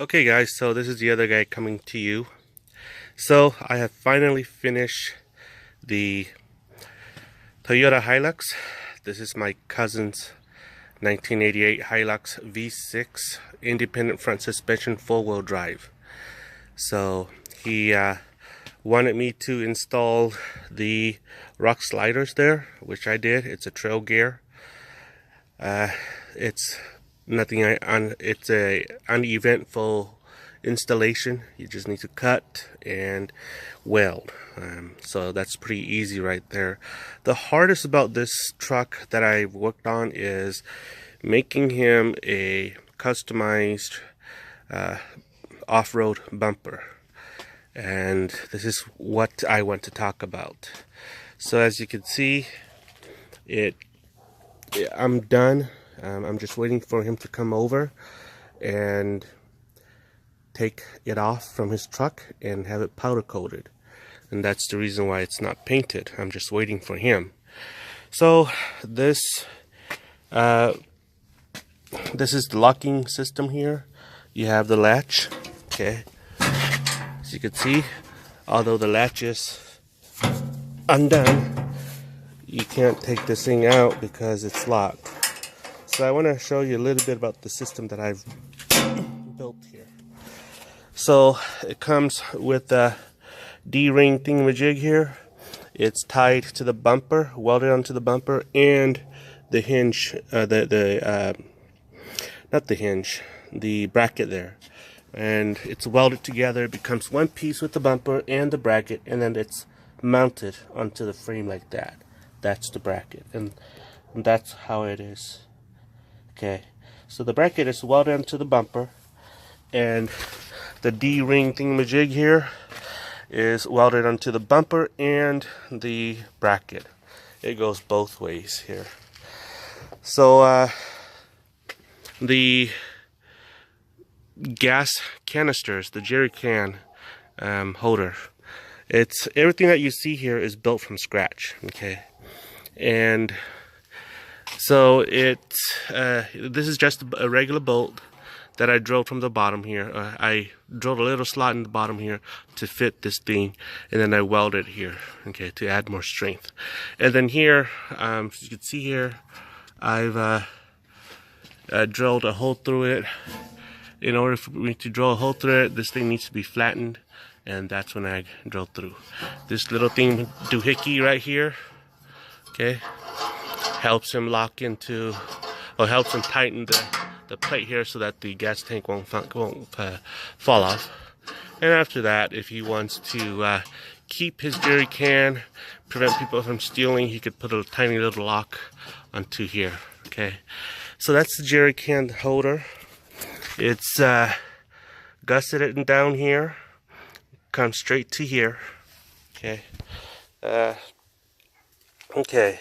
Okay guys, so this is the other guy coming to you. So I have finally finished the Toyota Hilux. This is my cousin's 1988 Hilux V6 independent front suspension full-wheel drive. So he wanted me to install the rock sliders there, which I did. It's a trail gear. It's nothing it's a uneventful installation. You just need to cut and weld, so that's pretty easy right there. The hardest about this truck that I've worked on is making him a customized off-road bumper, and this is what I want to talk about. So as you can see, I'm done. I'm just waiting for him to come over and take it off from his truck and have it powder coated, and that's the reason why it's not painted. I'm just waiting for him. So this is the locking system here. You have the latch, okay, as you can see. Although the latch is undone, you can't take this thing out because it's locked. So I want to show you a little bit about the system that I've built here. So it comes with a D-ring thingamajig here. It's tied to the bumper, welded onto the bumper, and the hinge, not the hinge, the bracket there. And it's welded together. It becomes one piece with the bumper and the bracket, and then it's mounted onto the frame like that. That's the bracket, and that's how it is. Okay, so the bracket is welded onto the bumper, and the D-ring thingamajig here is welded onto the bumper and the bracket. It goes both ways here. So the gas canisters, the jerry can holder, it's everything that you see here is built from scratch. Okay, and so this is just a regular bolt that I drilled from the bottom here. I drilled a little slot in the bottom here to fit this thing, and then I welded here, okay, to add more strength. And then here, as you can see here, I've drilled a hole through it. In order for me to drill a hole through it, this thing needs to be flattened, and that's when I drilled through. This little thing, doohickey right here, okay, helps him lock into, or helps him tighten the plate here so that the gas tank won't fall off. And after that, if he wants to keep his jerry can, prevent people from stealing, he could put a tiny little lock onto here. Okay, so that's the jerry can holder. It's gusseted down here, comes straight to here. Okay, okay.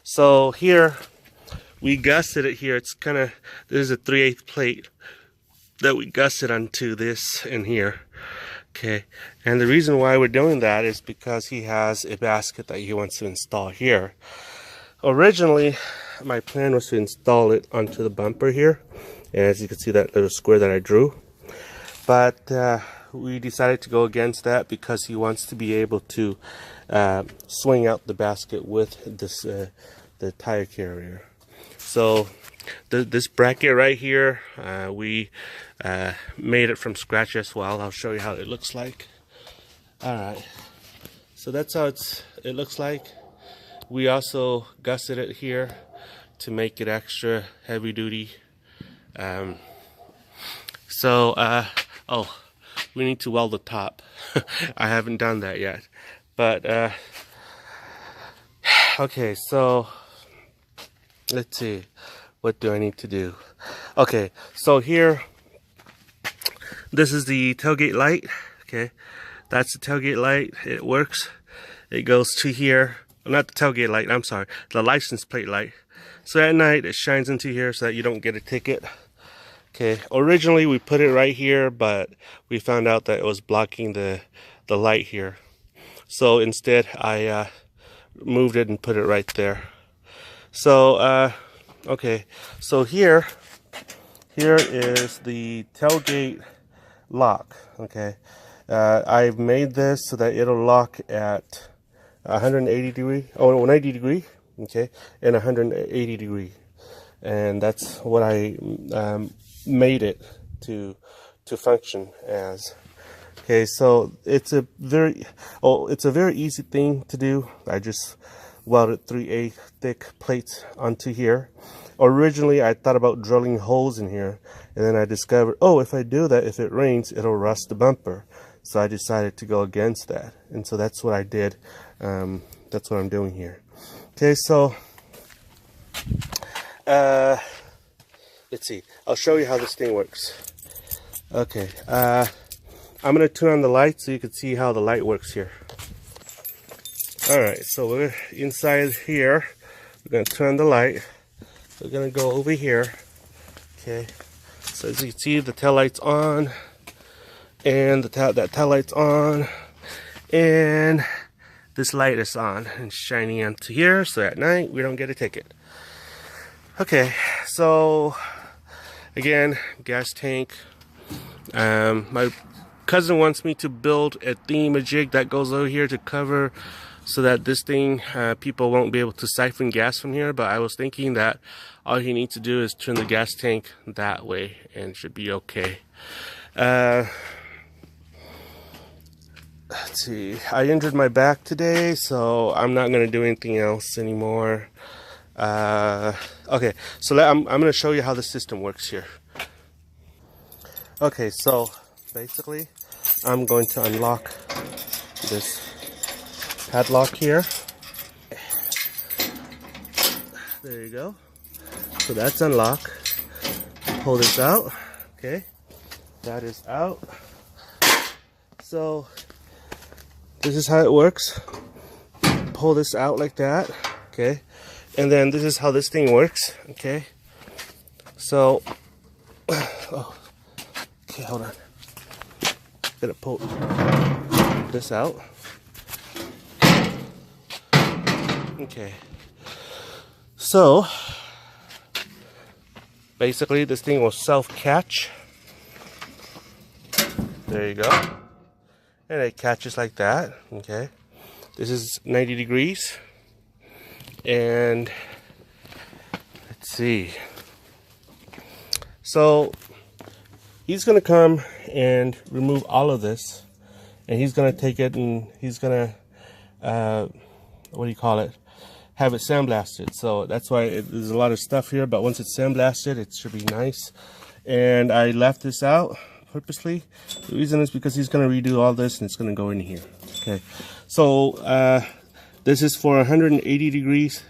So here we gusset it here. It's kind of, this is a 3/8 plate that we gusset onto this in here. Okay, and the reason why we're doing that is because he has a basket that he wants to install here. Originally, my plan was to install it onto the bumper here, and as you can see, that little square that I drew. But we decided to go against that because he wants to be able to swing out the basket with this the tire carrier. So this bracket right here, we made it from scratch as well. I'll show you how it looks like. Alright, so that's how it looks like. We also gusseted it here to make it extra heavy duty. Oh, we need to weld the top. I haven't done that yet, but okay, so let's see, what do I need to do? Okay, so here, this is the tailgate light. Okay, that's the tailgate light. It works. It goes to here. Not the tailgate light, I'm sorry, the license plate light. So at night it shines into here so that you don't get a ticket. Okay, originally we put it right here, but we found out that it was blocking the light here. So instead I moved it and put it right there. So okay, so here is the tailgate lock. Okay, I've made this so that it'll lock at 180 degree, 90 degree, okay, and 180 degree, and that's what I made it to function as. Okay, so it's a very easy thing to do. I just welded 3/8 thick plates onto here. Originally, I thought about drilling holes in here, and then I discovered, oh, if I do that, if it rains, it'll rust the bumper. So I decided to go against that, and so that's what I did. That's what I'm doing here. Okay, so let's see. I'll show you how this thing works. Okay, I'm going to turn on the light so you can see how the light works here. Alright, so we're inside here. We're going to turn on the light. We're going to go over here. Okay, so as you can see, the tail light's on. And that tail light's on. And this light is on and shining onto here. So at night, we don't get a ticket. Okay, so again, gas tank. My cousin wants me to build a thingamajig that goes over here to cover so that this thing, people won't be able to siphon gas from here, but I was thinking that all you need to do is turn the gas tank that way and it should be okay. Let's see, I injured my back today, so I'm not going to do anything else anymore. Okay, so I'm going to show you how the system works here. Okay, so basically, I'm going to unlock this padlock here. There you go. So that's unlocked. Pull this out. Okay, that is out. So this is how it works. Pull this out like that. Okay, and then this is how this thing works. Okay, so oh, okay, hold on. Gonna pull this out. Okay, so basically this thing will self-catch. There you go, and it catches like that. Okay, this is 90 degrees, and let's see, so he's gonna come and remove all of this, and he's gonna take it and he's gonna what do you call it, have it sandblasted. So that's why there's a lot of stuff here, but once it's sandblasted it should be nice. And I left this out purposely. The reason is because he's gonna redo all this and it's gonna go in here. Okay, so this is for 180 degrees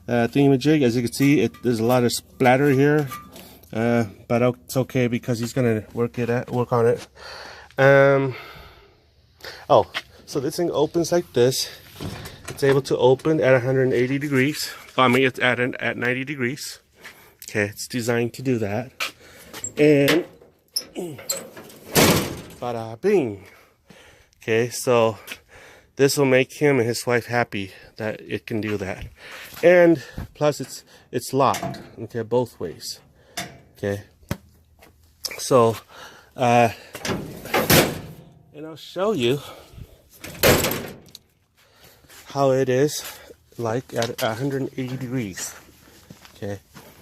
thingamajig. As you can see, there's a lot of splatter here. But it's okay because he's gonna work on it. Oh, so this thing opens like this. It's able to open at 180 degrees. I mean, it's at 90 degrees. Okay, it's designed to do that. And bada bing. Okay, so this will make him and his wife happy that it can do that. And plus, it's locked. Okay, both ways. Okay, so and I'll show you how it is like at 180 degrees. Okay,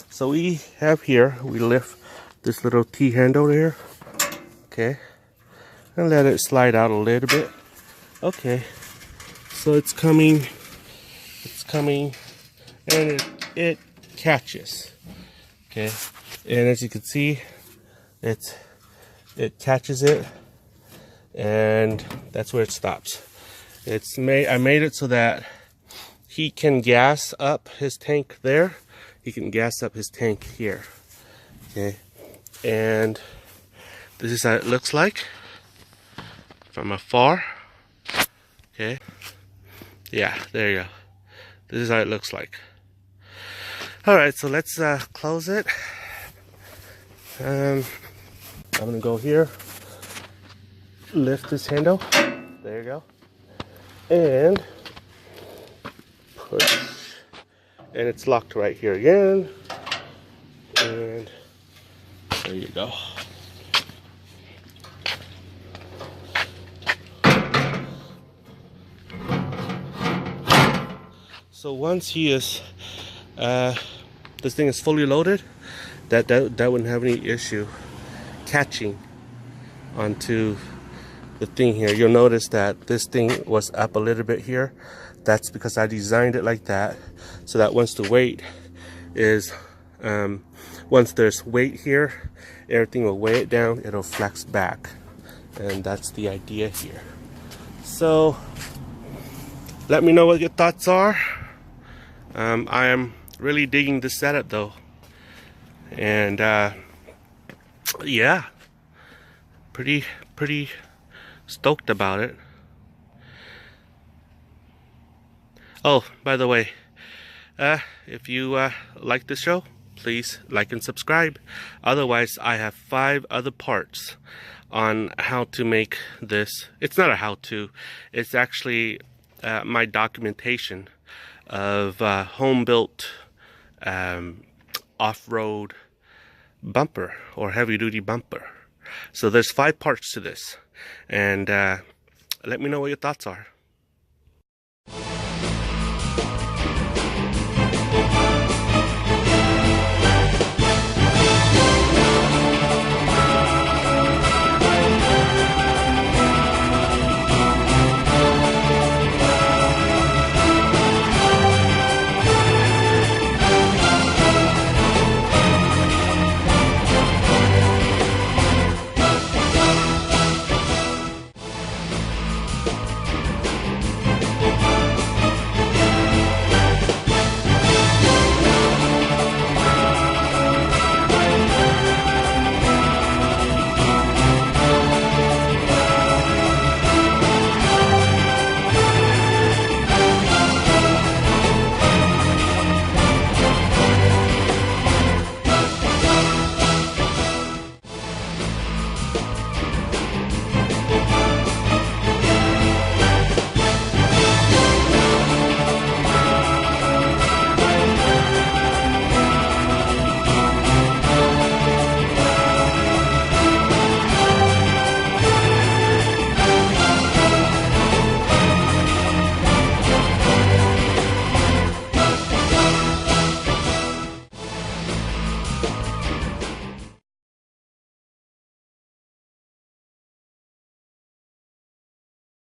so we have here, we lift this little T handle there. Okay, and let it slide out a little bit. Okay, so it's coming, and it catches. Okay, and as you can see, it catches it, and that's where it stops. I made it so that he can gas up his tank there. He can gas up his tank here. Okay, and this is how it looks like from afar. Okay, yeah, there you go. This is how it looks like. All right, so let's close it. I'm gonna go here, lift this handle. There you go. And push, and it's locked right here again, and there you go. So once he is, this thing is fully loaded, that wouldn't have any issue catching onto the thing here. You'll notice that this thing was up a little bit here. That's because I designed it like that, so that once the weight is, once there's weight here, everything will weigh it down, it'll flex back. And that's the idea here. So let me know what your thoughts are. I am really digging this setup though. And yeah, pretty stoked about it. Oh, by the way, if you like the show, please like and subscribe. Otherwise, I have 5 other parts on how to make this. It's not a how-to, it's actually my documentation of home-built off-road bumper or heavy-duty bumper. So there's 5 parts to this, and let me know what your thoughts are.